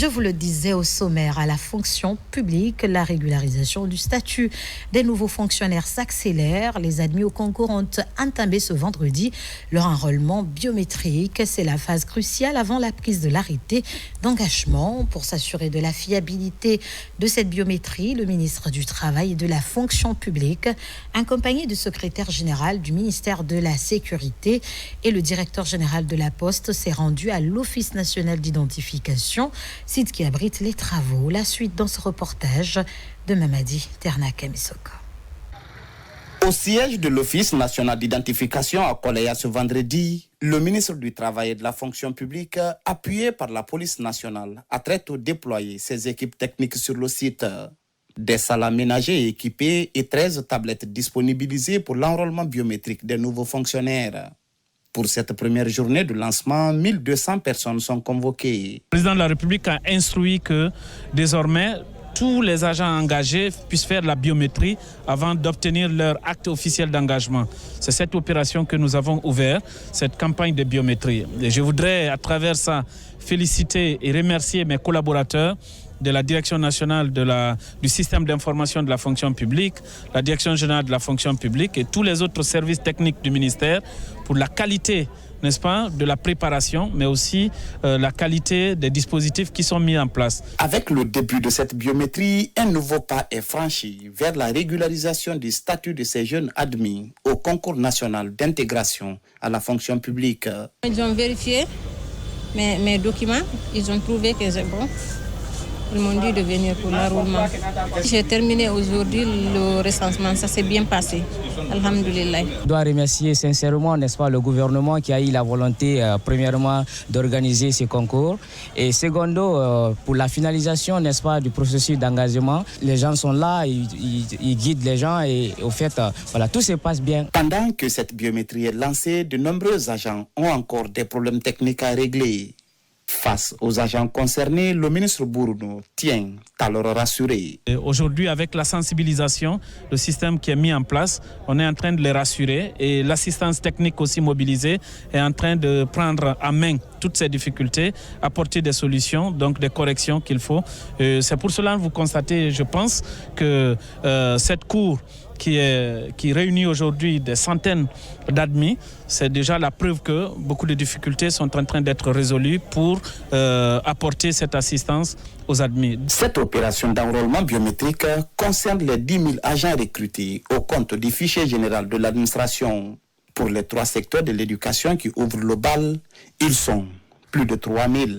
Je vous le disais au sommaire, à la fonction publique, la régularisation du statut des nouveaux fonctionnaires s'accélère. Les admis au concours ont entamé ce vendredi leur enrôlement biométrique. C'est la phase cruciale avant la prise de l'arrêté d'engagement. Pour s'assurer de la fiabilité de cette biométrie, le ministre du Travail et de la fonction publique, accompagné du secrétaire général du ministère de la Sécurité et le directeur général de la Poste, s'est rendu à l'Office national d'identification, site qui abrite les travaux. La suite dans ce reportage de Mamadi Ternak-Misoko. Au siège de l'Office national d'identification à Kolaya ce vendredi, le ministre du Travail et de la fonction publique, appuyé par la police nationale, a très tôt déployé ses équipes techniques sur le site. Des salles aménagées et équipées et 13 tablettes disponibilisées pour l'enrôlement biométrique des nouveaux fonctionnaires. Pour cette première journée de lancement, 1200 personnes sont convoquées. Le président de la République a instruit que désormais, tous les agents engagés puissent faire la biométrie avant d'obtenir leur acte officiel d'engagement. C'est cette opération que nous avons ouverte, cette campagne de biométrie. Et je voudrais à travers ça féliciter et remercier mes collaborateurs de la Direction nationale du système d'information de la fonction publique, la Direction générale de la fonction publique et tous les autres services techniques du ministère pour la qualité, n'est-ce pas, de la préparation, mais aussi la qualité des dispositifs qui sont mis en place. Avec le début de cette biométrie, un nouveau pas est franchi vers la régularisation du statut de ces jeunes admis au concours national d'intégration à la fonction publique. Ils ont vérifié mes documents, ils ont trouvé que c'est bon. Ils m'ont dit de venir pour l'enrôlement. J'ai terminé aujourd'hui le recensement, ça s'est bien passé. Alhamdulillah. Je dois remercier sincèrement, n'est-ce pas, le gouvernement qui a eu la volonté, premièrement, d'organiser ce concours. Et secondo, pour la finalisation, n'est-ce pas, du processus d'engagement. Les gens sont là, ils guident les gens et au fait, voilà, tout se passe bien. Pendant que cette biométrie est lancée, de nombreux agents ont encore des problèmes techniques à régler. Face aux agents concernés, le ministre Bourounou tient à leur rassurer. Aujourd'hui, avec la sensibilisation, le système qui est mis en place, on est en train de les rassurer et l'assistance technique aussi mobilisée est en train de prendre en main toutes ces difficultés, apporter des solutions, donc des corrections qu'il faut. C'est pour cela que vous constatez, je pense, que cette cour qui réunit aujourd'hui des centaines d'admis, c'est déjà la preuve que beaucoup de difficultés sont en train d'être résolues pour apporter cette assistance aux admis. Cette opération d'enrôlement biométrique concerne les 10 000 agents recrutés au compte du fichier général de l'administration. Pour les 3 secteurs de l'éducation qui ouvrent le bal, ils sont plus de 3 000.